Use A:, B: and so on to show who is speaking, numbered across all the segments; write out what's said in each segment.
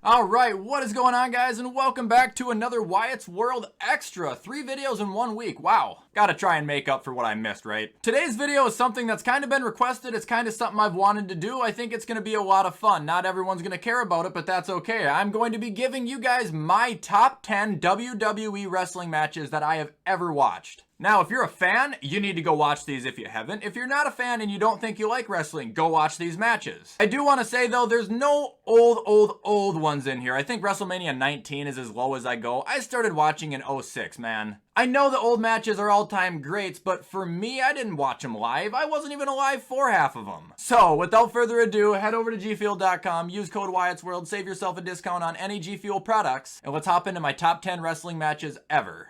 A: Alright, what is going on, guys, and welcome back to another Wyatt's World Extra. 3 videos in 1 week. Wow. Gotta try and make up for what I missed, right? Today's video is something that's kind of been requested. It's kind of something I've wanted to do. I think it's going to be a lot of fun. Not everyone's going to care about it, but that's okay. I'm going to be giving you guys my top 10 WWE wrestling matches that I have ever watched. Now, if you're a fan, you need to go watch these if you haven't. If you're not a fan and you don't think you like wrestling, go watch these matches. I do want to say, though, there's no old ones in here. I think WrestleMania 19 is as low as I go. I started watching in 06, man. I know the old matches are all-time greats, but for me, I didn't watch them live. I wasn't even alive for half of them. So, without further ado, head over to gfuel.com, use code WyattzWorld, save yourself a discount on any G Fuel products, and let's hop into my top 10 wrestling matches ever.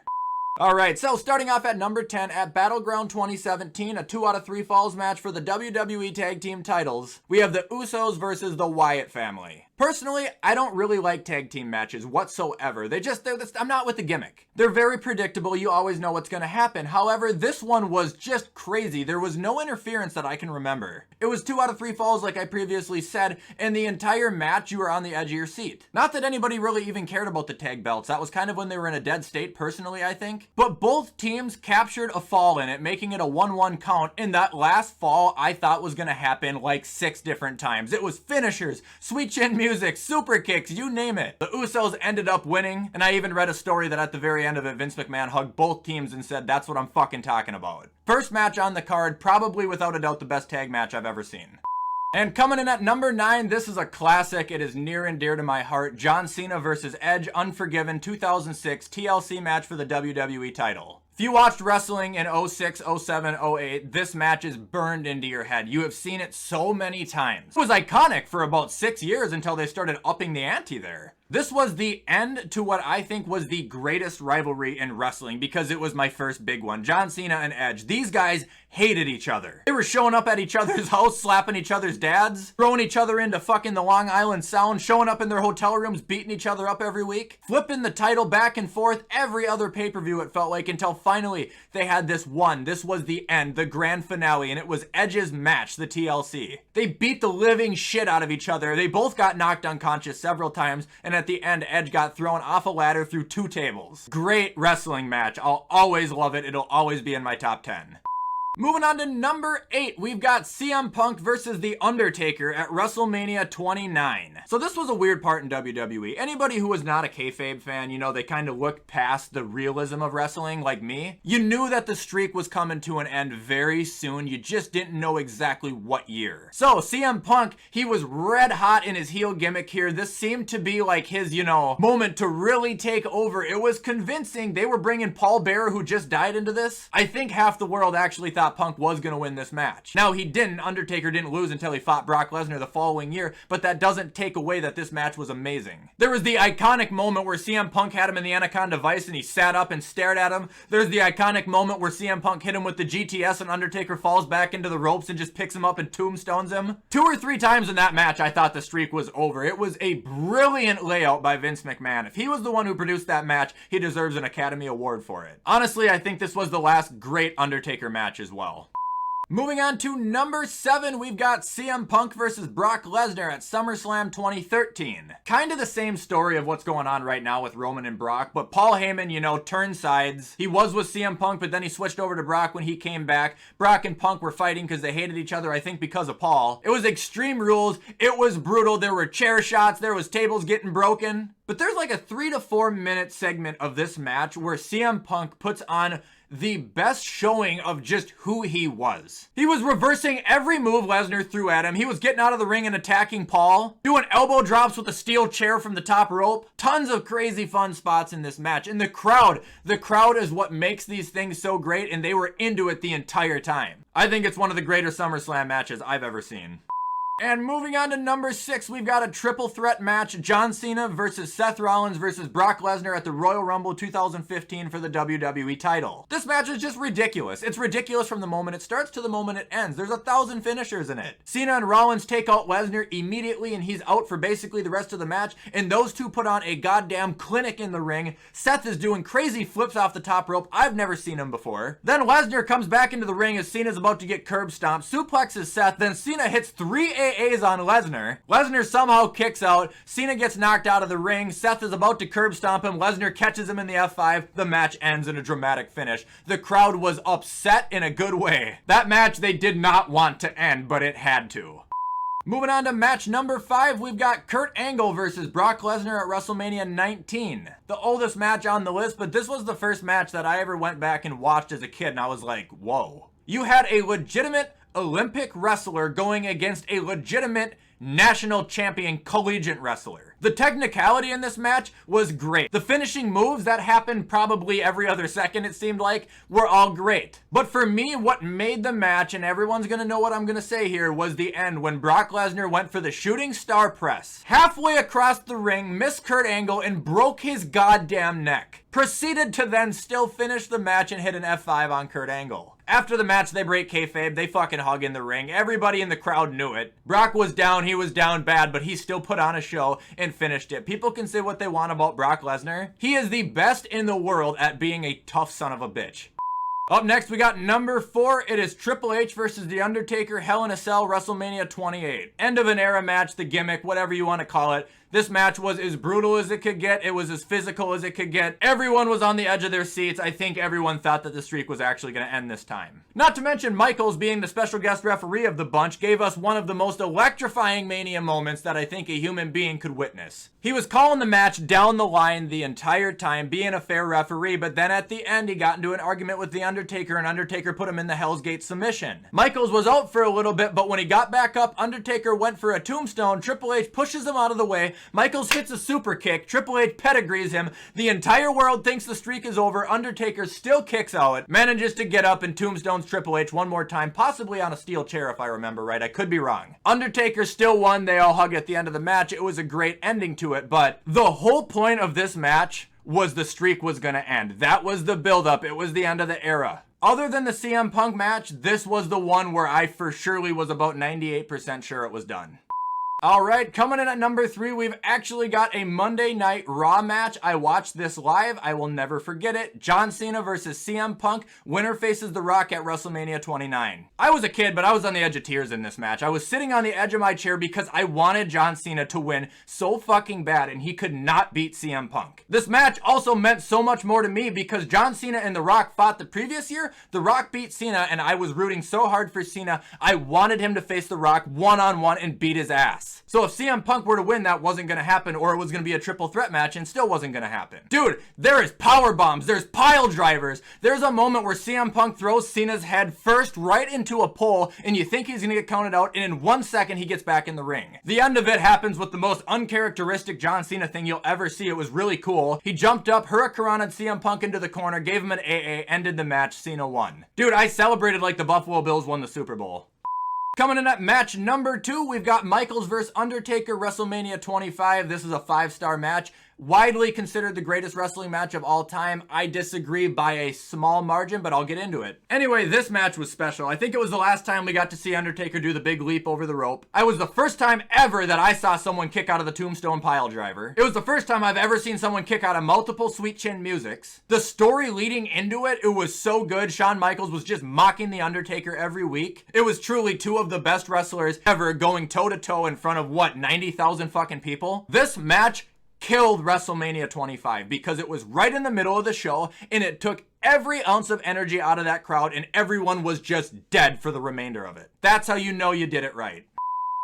A: Alright, so starting off at number 10, at Battleground 2017, a 2 out of 3 falls match for the WWE Tag Team titles, we have the Usos versus the Wyatt family. Personally, I don't really like tag team matches whatsoever. I'm not with the gimmick. They're very predictable. You always know what's going to happen. However, this one was just crazy. There was no interference that I can remember. It was 2 out of 3 falls like I previously said, and the entire match you were on the edge of your seat. Not that anybody really even cared about the tag belts. That was kind of when they were in a dead state, personally, I think. But both teams captured a fall in it, making it a 1-1 count, and that last fall I thought was going to happen like 6 different times. It was finishers, sweet chin music, super kicks, you name it. The Usos ended up winning, and I even read a story that at the very end of it, Vince McMahon hugged both teams and said, "That's what I'm fucking talking about." First match on the card, probably without a doubt the best tag match I've ever seen. And coming in at number 9, this is a classic. It is near and dear to my heart. John Cena versus Edge, Unforgiven 2006 TLC match for the WWE title. If you watched wrestling in 06, 07, 08, this match is burned into your head. You have seen it so many times. It was iconic for about 6 years until they started upping the ante there. This was the end to what I think was the greatest rivalry in wrestling because it was my first big one. John Cena and Edge. These guys hated each other. They were showing up at each other's house, slapping each other's dads, throwing each other into fucking the Long Island Sound, showing up in their hotel rooms, beating each other up every week, flipping the title back and forth every other pay-per-view it felt like, until finally they had this one. This was the end, the grand finale, and it was Edge's match, the TLC. They beat the living shit out of each other. They both got knocked unconscious several times, and at the end, Edge got thrown off a ladder through 2 tables. Great wrestling match. I'll always love it. It'll always be in my top 10. Moving on to number 8, we've got CM Punk versus The Undertaker at WrestleMania 29. So this was a weird part in WWE. Anybody who was not a kayfabe fan, you know, they kind of looked past the realism of wrestling like me. You knew that the streak was coming to an end very soon. You just didn't know exactly what year. So CM Punk, he was red hot in his heel gimmick here. This seemed to be like his, moment to really take over. It was convincing. They were bringing Paul Bearer, who just died, into this. I think half the world actually thought Punk was going to win this match. Now, he didn't. Undertaker didn't lose until he fought Brock Lesnar the following year, but that doesn't take away that this match was amazing. There was the iconic moment where CM Punk had him in the Anaconda Vice and he sat up and stared at him. There's the iconic moment where CM Punk hit him with the GTS and Undertaker falls back into the ropes and just picks him up and tombstones him. 2 or 3 times in that match, I thought the streak was over. It was a brilliant layout by Vince McMahon. If he was the one who produced that match, he deserves an Academy Award for it. Honestly, I think this was the last great Undertaker match as well. Moving on to number 7, we've got CM Punk versus Brock Lesnar at SummerSlam 2013. Kind of the same story of what's going on right now with Roman and Brock, but Paul Heyman, turned sides. He was with CM Punk, but then he switched over to Brock when he came back. Brock and Punk were fighting because they hated each other, I think because of Paul. It was Extreme Rules. It was brutal. There were chair shots. There was tables getting broken. But there's like a 3 to 4 minute segment of this match where CM Punk puts on the best showing of just who he was. He was reversing every move Lesnar threw at him. He was getting out of the ring and attacking Paul, doing elbow drops with a steel chair from the top rope. Tons of crazy fun spots in this match. And the crowd is what makes these things so great, and they were into it the entire time. I think it's one of the greater SummerSlam matches I've ever seen. And moving on to number 6, we've got a triple threat match. John Cena versus Seth Rollins versus Brock Lesnar at the Royal Rumble 2015 for the WWE title. This match is just ridiculous. It's ridiculous from the moment it starts to the moment it ends. There's 1,000 finishers in it. Cena and Rollins take out Lesnar immediately and he's out for basically the rest of the match, and those two put on a goddamn clinic in the ring. Seth is doing crazy flips off the top rope. I've never seen him before. Then Lesnar comes back into the ring as Cena's about to get curb stomped, suplexes Seth, then Cena hits 3 AAs on Lesnar. Lesnar somehow kicks out. Cena gets knocked out of the ring. Seth is about to curb stomp him. Lesnar catches him in the F5. The match ends in a dramatic finish. The crowd was upset in a good way. That match they did not want to end, but it had to. Moving on to match number 5, we've got Kurt Angle versus Brock Lesnar at WrestleMania 19. The oldest match on the list, but this was the first match that I ever went back and watched as a kid, and I was like, whoa. You had a legitimate Olympic wrestler going against a legitimate national champion collegiate wrestler. The technicality in this match was great. The finishing moves that happened probably every other second, it seemed like, were all great. But for me, what made the match, and everyone's gonna know what I'm gonna say here, was the end when Brock Lesnar went for the shooting star press. Halfway across the ring, missed Kurt Angle and broke his goddamn neck. Proceeded to then still finish the match and hit an F5 on Kurt Angle. After the match, they break kayfabe, they fucking hug in the ring. Everybody in the crowd knew it. Brock was down, he was down bad, but he still put on a show and finished it. People can say what they want about Brock Lesnar. He is the best in the world at being a tough son of a bitch. Up next, we got number 4. It is Triple H versus The Undertaker, Hell in a Cell, WrestleMania 28. End of an era match, the gimmick, whatever you want to call it. This match was as brutal as it could get. It was as physical as it could get. Everyone was on the edge of their seats. I think everyone thought that the streak was actually going to end this time. Not to mention Michaels, being the special guest referee of the bunch, gave us one of the most electrifying Mania moments that I think a human being could witness. He was calling the match down the line the entire time, being a fair referee, but then at the end he got into an argument with The Undertaker, and Undertaker put him in the Hell's Gate submission. Michaels was out for a little bit, but when he got back up, Undertaker went for a tombstone. Triple H pushes him out of the way. Michaels hits a super kick. Triple H pedigrees him. The entire world thinks the streak is over. Undertaker still kicks out, manages to get up and tombstones Triple H one more time, possibly on a steel chair if I remember right. I could be wrong. Undertaker still won. They all hug at the end of the match. It was a great ending to it, but the whole point of this match was the streak was going to end. That was the build-up. It was the end of the era. Other than the CM Punk match, this was the one where I for surely was about 98% sure it was done. Alright, coming in at number 3, we've actually got a Monday Night Raw match. I watched this live. I will never forget it. John Cena versus CM Punk. Winner faces The Rock at WrestleMania 29. I was a kid, but I was on the edge of tears in this match. I was sitting on the edge of my chair because I wanted John Cena to win so fucking bad, and he could not beat CM Punk. This match also meant so much more to me because John Cena and The Rock fought the previous year. The Rock beat Cena, and I was rooting so hard for Cena. I wanted him to face The Rock one-on-one and beat his ass. So if CM Punk were to win, that wasn't going to happen, or it was going to be a triple threat match and still wasn't going to happen. Dude, there is power bombs, there's pile drivers. There's a moment where CM Punk throws Cena's head first right into a pole, and you think he's going to get counted out, and in 1 second he gets back in the ring. The end of it happens with the most uncharacteristic John Cena thing you'll ever see. It was really cool. He jumped up, hurricanranaed CM Punk into the corner, gave him an AA, ended the match. Cena won. Dude, I celebrated like the Buffalo Bills won the Super Bowl. Coming in at match number 2, we've got Michaels vs. Undertaker, WrestleMania 25. This is a 5-star match. Widely considered the greatest wrestling match of all time. I disagree by a small margin, but I'll get into it. Anyway, this match was special. I think it was the last time we got to see Undertaker do the big leap over the rope. It was the first time ever that I saw someone kick out of the tombstone pile driver. It was the first time I've ever seen someone kick out of multiple Sweet Chin musics. The story leading into it was so good. Shawn Michaels was just mocking The Undertaker every week. It was truly two of the best wrestlers ever going toe-to-toe in front of, what, 90,000 fucking people? This match killed WrestleMania 25 because it was right in the middle of the show and it took every ounce of energy out of that crowd and everyone was just dead for the remainder of it. That's how you know you did it right.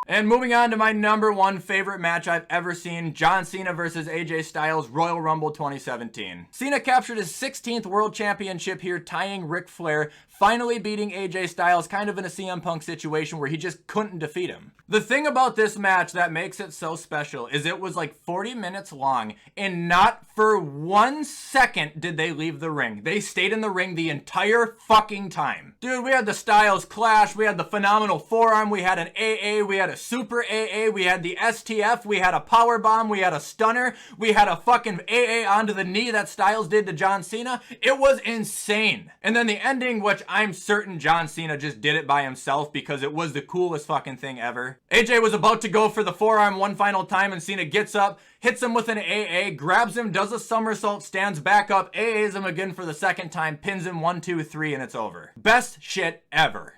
A: And moving on to my number 1 favorite match I've ever seen, John Cena versus AJ Styles, Royal Rumble 2017. Cena captured his 16th World Championship here, tying Ric Flair, finally beating AJ Styles kind of in a CM Punk situation where he just couldn't defeat him. The thing about this match that makes it so special is it was like 40 minutes long and not for 1 second did they leave the ring. They stayed in the ring the entire fucking time. Dude, we had the Styles Clash, we had the phenomenal forearm, we had an AA, we had a super AA, we had the STF, we had a power bomb, we had a stunner, we had a fucking AA onto the knee that Styles did to John Cena. It was insane. And then the ending, which I'm certain John Cena just did it by himself because it was the coolest fucking thing ever. AJ was about to go for the forearm one final time and Cena gets up, hits him with an AA, grabs him, does a somersault, stands back up, AAs him again for the second time, pins him 1, 2, 3, and it's over. Best shit ever.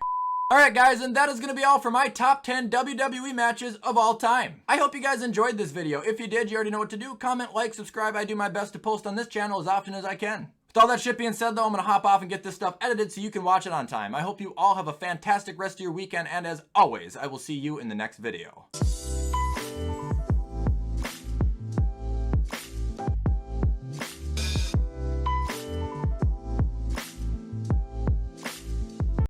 A: Alright guys, and that is going to be all for my top 10 WWE matches of all time. I hope you guys enjoyed this video. If you did, you already know what to do. Comment, like, subscribe. I do my best to post on this channel as often as I can. With all that shit being said though, I'm going to hop off and get this stuff edited so you can watch it on time. I hope you all have a fantastic rest of your weekend, and as always, I will see you in the next video.